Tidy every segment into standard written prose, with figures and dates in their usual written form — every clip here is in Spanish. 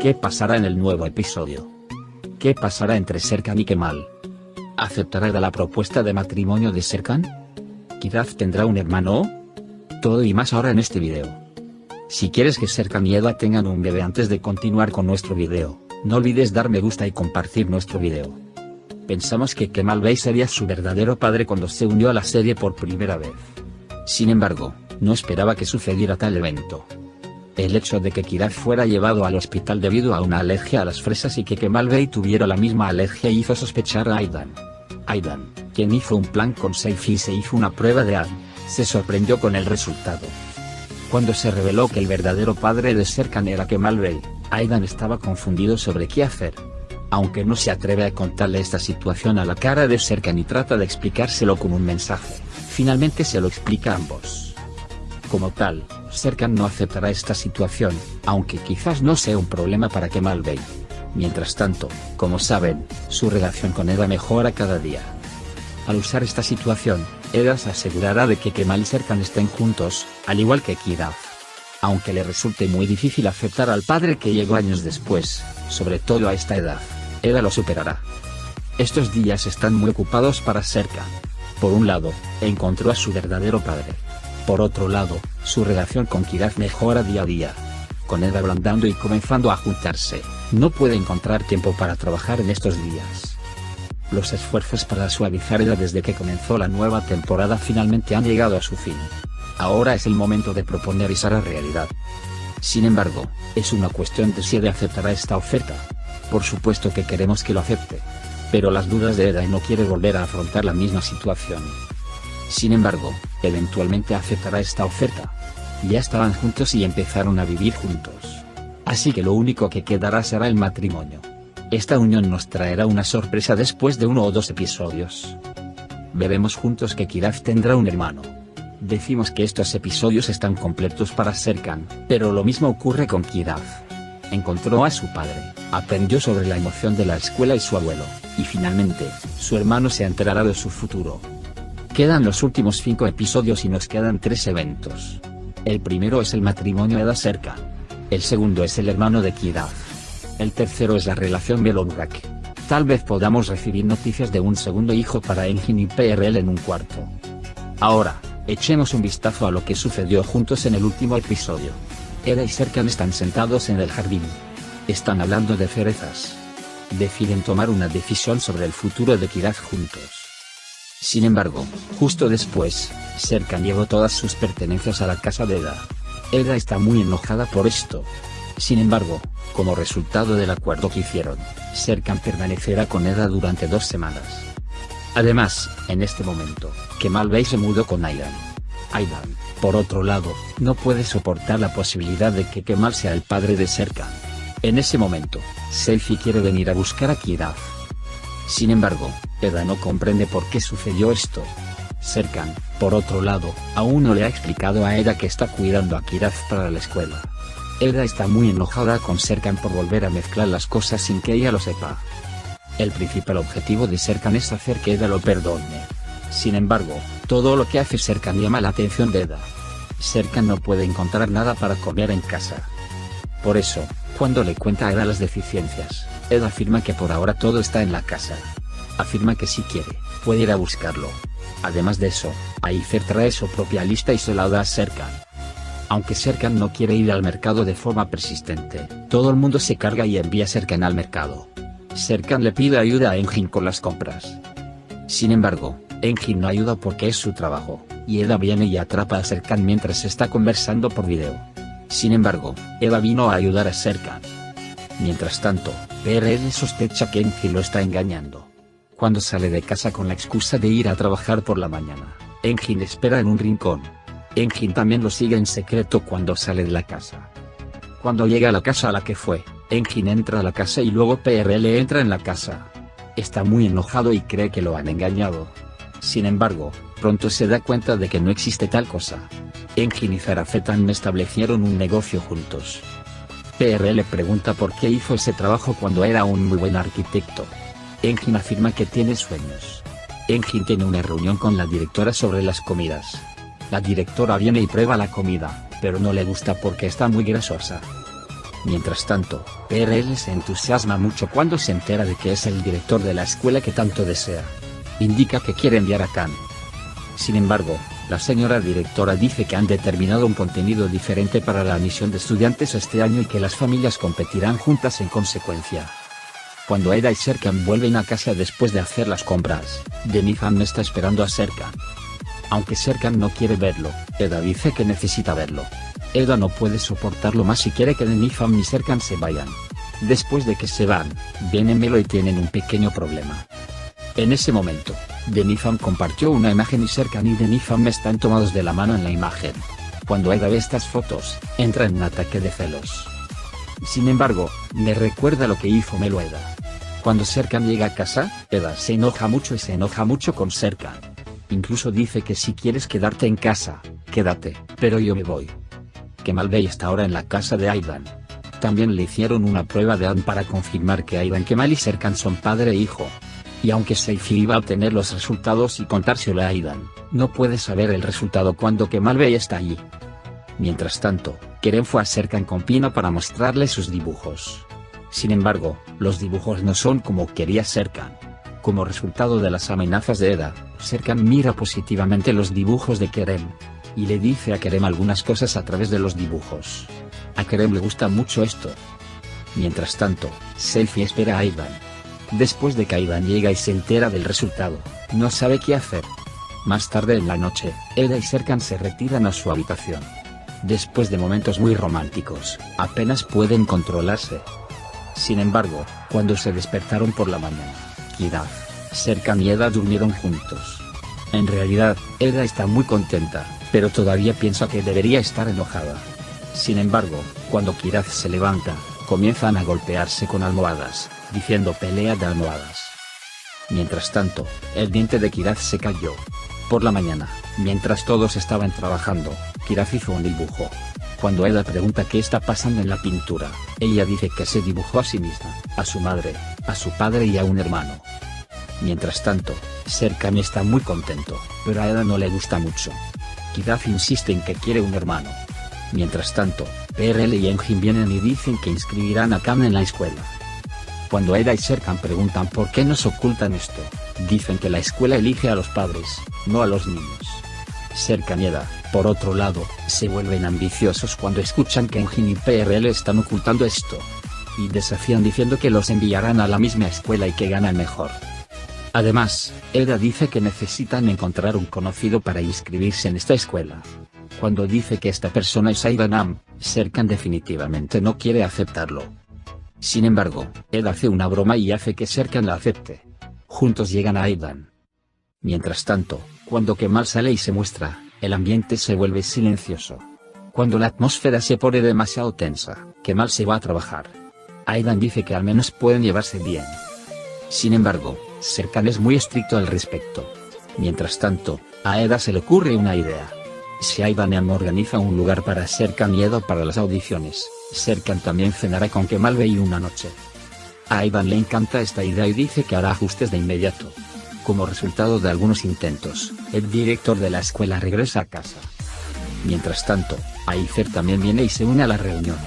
¿Qué pasará en el nuevo episodio? ¿Qué pasará entre Serkan y Kemal? ¿Aceptará Eda la propuesta de matrimonio de Serkan? ¿Kiraf tendrá un hermano? Todo y más ahora en este video. Si quieres que Serkan y Eda tengan un bebé antes de continuar con nuestro video, no olvides dar me gusta y compartir nuestro video. Pensamos que Kemal Bey sería su verdadero padre cuando se unió a la serie por primera vez. Sin embargo, no esperaba que sucediera tal evento. El hecho de que Kiraf fuera llevado al hospital debido a una alergia a las fresas y que Kemal Bey tuviera la misma alergia hizo sospechar a Aidan. Aidan, quien hizo un plan con Seifi y se hizo una prueba de ADN, se sorprendió con el resultado. Cuando se reveló que el verdadero padre de Serkan era Kemal Bey, Aidan estaba confundido sobre qué hacer. Aunque no se atreve a contarle esta situación a la cara de Serkan y trata de explicárselo con un mensaje, finalmente se lo explica a ambos. Como tal, Serkan no aceptará esta situación, aunque quizás no sea un problema para Kemal Bey. Mientras tanto, como saben, su relación con Eda mejora cada día. Al usar esta situación, Eda se asegurará de que Kemal y Serkan estén juntos, al igual que Kiraf. Aunque le resulte muy difícil aceptar al padre que llegó años después, sobre todo a esta edad, Eda lo superará. Estos días están muy ocupados para Serkan. Por un lado, encontró a su verdadero padre. Por otro lado, su relación con Kiraf mejora día a día. Con Eda ablandando y comenzando a juntarse, no puede encontrar tiempo para trabajar en estos días. Los esfuerzos para suavizar Eda desde que comenzó la nueva temporada finalmente han llegado a su fin. Ahora es el momento de proponer y hacer realidad. Sin embargo, es una cuestión de si Eda aceptará esta oferta. Por supuesto que queremos que lo acepte. Pero las dudas de Eda y no quiere volver a afrontar la misma situación. Sin embargo, eventualmente aceptará esta oferta. Ya estaban juntos y empezaron a vivir juntos. Así que lo único que quedará será el matrimonio. Esta unión nos traerá una sorpresa después de 1 o 2 episodios. Veremos juntos que Kiraf tendrá un hermano. Decimos que estos episodios están completos para Serkan, pero lo mismo ocurre con Kiraf. Encontró a su padre, aprendió sobre la emoción de la escuela y su abuelo, y finalmente, su hermano se enterará de su futuro. Quedan los últimos 5 episodios y nos quedan 3 eventos. El primero es el matrimonio Eda-Serkan. El segundo es el hermano de Kiraf. El tercero es la relación Belobrak. Tal vez podamos recibir noticias de un segundo hijo para Engin y PRL en un cuarto. Ahora, echemos un vistazo a lo que sucedió juntos en el último episodio. Eda y Serkan están sentados en el jardín. Están hablando de cerezas. Deciden tomar una decisión sobre el futuro de Kiraf juntos. Sin embargo, justo después, Serkan llevó todas sus pertenencias a la casa de Eda. Eda está muy enojada por esto. Sin embargo, como resultado del acuerdo que hicieron, Serkan permanecerá con Eda durante 2 semanas. Además, en este momento, Kemal Bey se mudó con Aidan. Aidan, por otro lado, no puede soportar la posibilidad de que Kemal sea el padre de Serkan. En ese momento, Seifi quiere venir a buscar a Kiraf. Sin embargo, Eda no comprende por qué sucedió esto. Serkan, por otro lado, aún no le ha explicado a Eda que está cuidando a Kiraf para la escuela. Eda está muy enojada con Serkan por volver a mezclar las cosas sin que ella lo sepa. El principal objetivo de Serkan es hacer que Eda lo perdone. Sin embargo, todo lo que hace Serkan llama la atención de Eda. Serkan no puede encontrar nada para comer en casa. Por eso, cuando le cuenta a Eda las deficiencias, Eda afirma que por ahora todo está en la casa. Afirma que si quiere, puede ir a buscarlo. Además de eso, Aifer trae su propia lista y se la da a Serkan. Aunque Serkan no quiere ir al mercado de forma persistente, todo el mundo se carga y envía a Serkan al mercado. Serkan le pide ayuda a Engin con las compras. Sin embargo, Engin no ayuda porque es su trabajo, y Eda viene y atrapa a Serkan mientras está conversando por video. Sin embargo, Eda vino a ayudar a Serkan. Mientras tanto, PRL sospecha que Engin lo está engañando. Cuando sale de casa con la excusa de ir a trabajar por la mañana, Engin espera en un rincón. Engin también lo sigue en secreto cuando sale de la casa. Cuando llega a la casa a la que fue, Engin entra a la casa y luego PRL entra en la casa. Está muy enojado y cree que lo han engañado. Sin embargo, pronto se da cuenta de que no existe tal cosa. Engin y Zarafetan establecieron un negocio juntos. PRL pregunta por qué hizo ese trabajo cuando era un muy buen arquitecto. Engin afirma que tiene sueños. Engin tiene una reunión con la directora sobre las comidas. La directora viene y prueba la comida, pero no le gusta porque está muy grasosa. Mientras tanto, PRL se entusiasma mucho cuando se entera de que es el director de la escuela que tanto desea. Indica que quiere enviar a Khan. Sin embargo, la señora directora dice que han determinado un contenido diferente para la admisión de estudiantes este año y que las familias competirán juntas en consecuencia. Cuando Eda y Serkan vuelven a casa después de hacer las compras, Denifam está esperando a Serkan. Aunque Serkan no quiere verlo, Eda dice que necesita verlo. Eda no puede soportarlo más y quiere que Denifam y Serkan se vayan. Después de que se van, viene Melo y tienen un pequeño problema. En ese momento, Denifam compartió una imagen y Serkan y Denifam están tomados de la mano en la imagen. Cuando Eda ve estas fotos, entra en un ataque de celos. Sin embargo, me recuerda lo que hizo Melo a Eda. Cuando Serkan llega a casa, Eda se enoja mucho y se enoja mucho con Serkan. Incluso dice que si quieres quedarte en casa, quédate, pero yo me voy. Kemal Bey está ahora en la casa de Aydan. También le hicieron una prueba de ADN para confirmar que Aydan Kemal y Serkan son padre e hijo. Y aunque Seyfi iba a obtener los resultados y contárselo a Aydan, no puede saber el resultado cuando Kemal Bey está allí. Mientras tanto, Kerem fue a Serkan con Pina para mostrarle sus dibujos. Sin embargo, los dibujos no son como quería Serkan. Como resultado de las amenazas de Eda, Serkan mira positivamente los dibujos de Kerem. Y le dice a Kerem algunas cosas a través de los dibujos. A Kerem le gusta mucho esto. Mientras tanto, Seyfi espera a Aydan. Después de que Aydan llega y se entera del resultado, no sabe qué hacer. Más tarde en la noche, Eda y Serkan se retiran a su habitación. Después de momentos muy románticos, apenas pueden controlarse. Sin embargo, cuando se despertaron por la mañana, Kiraf, Serkan y Eda durmieron juntos. En realidad, Eda está muy contenta, pero todavía piensa que debería estar enojada. Sin embargo, cuando Kiraf se levanta, comienzan a golpearse con almohadas, diciendo pelea de almohadas. Mientras tanto, el diente de Kiraf se cayó. Por la mañana, mientras todos estaban trabajando, Kiraf hizo un dibujo. Cuando Eda pregunta qué está pasando en la pintura, ella dice que se dibujó a sí misma, a su madre, a su padre y a un hermano. Mientras tanto, Serkan está muy contento, pero a Eda no le gusta mucho. Kiraf insiste en que quiere un hermano. Mientras tanto, PRL y Engin vienen y dicen que inscribirán a Khan en la escuela. Cuando Eda y Serkan preguntan por qué nos ocultan esto, dicen que la escuela elige a los padres, no a los niños. Serkan y Eda, por otro lado, se vuelven ambiciosos cuando escuchan que Engin y PRL están ocultando esto. Y desafían diciendo que los enviarán a la misma escuela y que ganan mejor. Además, Eda dice que necesitan encontrar un conocido para inscribirse en esta escuela. Cuando dice que esta persona es Aydan, Serkan definitivamente no quiere aceptarlo. Sin embargo, Eda hace una broma y hace que Serkan la acepte. Juntos llegan a Aydan. Mientras tanto, cuando Kemal sale y se muestra, el ambiente se vuelve silencioso. Cuando la atmósfera se pone demasiado tensa, Kemal se va a trabajar. Aydan dice que al menos pueden llevarse bien. Sin embargo, Serkan es muy estricto al respecto. Mientras tanto, a Eda se le ocurre una idea. Si Aydan organiza un lugar para Serkan y Eda para las audiciones, Serkan también cenará con Kemal Bey una noche. A Aydan le encanta esta idea y dice que hará ajustes de inmediato. Como resultado de algunos intentos, el director de la escuela regresa a casa. Mientras tanto, Ayfer también viene y se une a la reunión.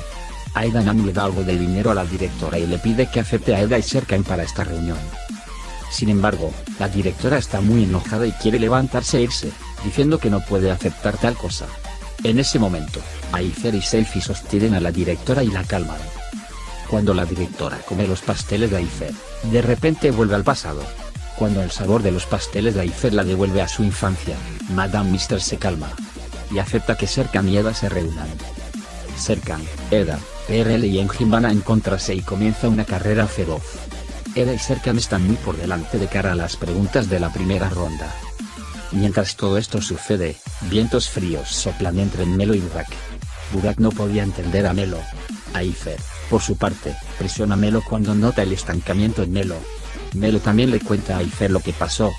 Aydan le da algo de dinero a la directora y le pide que acepte a Eda y Serkan para esta reunión. Sin embargo, la directora está muy enojada y quiere levantarse e irse, diciendo que no puede aceptar tal cosa. En ese momento, Ayfer y Seyfi sostienen a la directora y la calman. Cuando la directora come los pasteles de Ayfer, de repente vuelve al pasado. Cuando el sabor de los pasteles de Ayfer la devuelve a su infancia, Madame Mister se calma. Y acepta que Serkan y Eda se reúnan. Serkan, Eda, PRL y Engin van a encontrarse y comienza una carrera feroz. Eda y Serkan están muy por delante de cara a las preguntas de la primera ronda. Mientras todo esto sucede, vientos fríos soplan entre Melo y Burak. Burak no podía entender a Melo. Ayfer, por su parte, presiona a Melo cuando nota el estancamiento en Melo. Melo también le cuenta a Ayfer lo que pasó.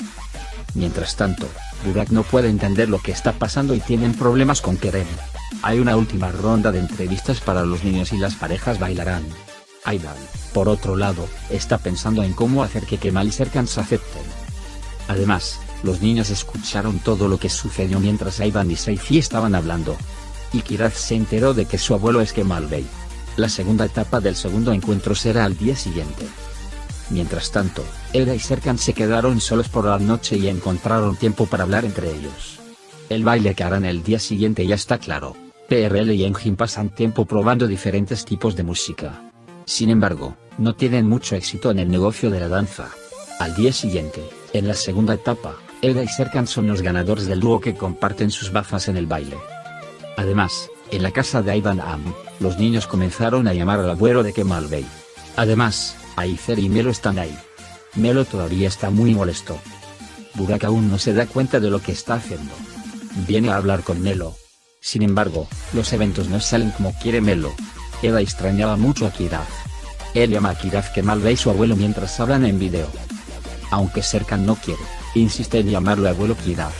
Mientras tanto, Burak no puede entender lo que está pasando y tienen problemas con Kerem. Hay una última ronda de entrevistas para los niños y las parejas bailarán. Aydan, por otro lado, está pensando en cómo hacer que Kemal y Serkan se acepten. Además, los niños escucharon todo lo que sucedió mientras Aydan y Seyfi estaban hablando. Y Kiraf se enteró de que su abuelo es Kemal Bey. La segunda etapa del segundo encuentro será al día siguiente. Mientras tanto, Eda y Serkan se quedaron solos por la noche y encontraron tiempo para hablar entre ellos. El baile que harán el día siguiente ya está claro. PRL y Engin pasan tiempo probando diferentes tipos de música. Sin embargo, no tienen mucho éxito en el negocio de la danza. Al día siguiente, en la segunda etapa, Eda y Serkan son los ganadores del dúo que comparten sus bazas en el baile. Además, en la casa de Aydan Am, los niños comenzaron a llamar al abuelo de Kemal Bey. Además, Ayfer y Melo están ahí. Melo todavía está muy molesto. Burak aún no se da cuenta de lo que está haciendo. Viene a hablar con Melo. Sin embargo, los eventos no salen como quiere Melo. Eda extrañaba mucho a Kiraf. Él llama a Kiraf Kemal Bey su abuelo mientras hablan en video. Aunque Serkan no quiere, insiste en llamarlo abuelo Kiraf.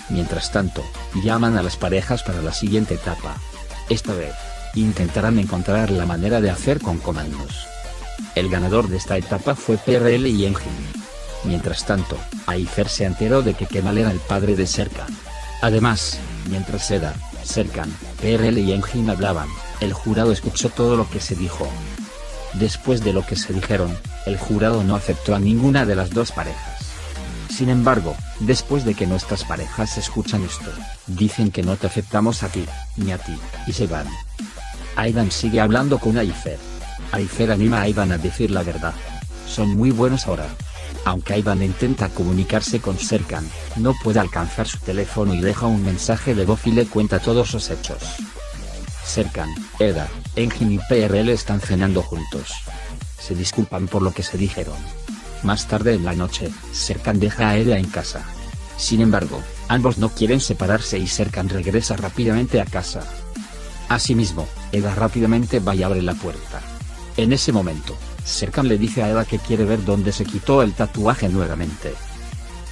Mientras tanto, llaman a las parejas para la siguiente etapa. Esta vez, intentarán encontrar la manera de hacer con comandos. El ganador de esta etapa fue PRL y Engin. Mientras tanto, Ayfer se enteró de que Kemal era el padre de Serkan. Además, mientras Eda, Serkan, PRL y Engin hablaban, el jurado escuchó todo lo que se dijo. Después de lo que se dijeron, el jurado no aceptó a ninguna de las dos parejas. Sin embargo, después de que nuestras parejas escuchan esto, dicen que no te aceptamos a ti, ni a ti, y se van. Aydan sigue hablando con Ayfer. Ayfer anima a Aydan a decir la verdad. Son muy buenos ahora. Aunque Aydan intenta comunicarse con Serkan, no puede alcanzar su teléfono y deja un mensaje de voz y le cuenta todos los hechos. Serkan, Eda, Engin y PRL están cenando juntos. Se disculpan por lo que se dijeron. Más tarde en la noche, Serkan deja a Eda en casa. Sin embargo, ambos no quieren separarse y Serkan regresa rápidamente a casa. Asimismo, Eda rápidamente va y abre la puerta. En ese momento, Serkan le dice a Eda que quiere ver dónde se quitó el tatuaje nuevamente.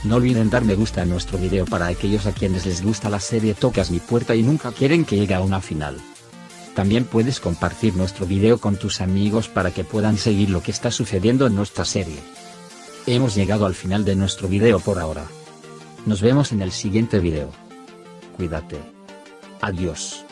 No olviden dar me gusta a nuestro video para aquellos a quienes les gusta la serie Tocas mi puerta y nunca quieren que llegue a una final. También puedes compartir nuestro video con tus amigos para que puedan seguir lo que está sucediendo en nuestra serie. Hemos llegado al final de nuestro video por ahora. Nos vemos en el siguiente video. Cuídate. Adiós.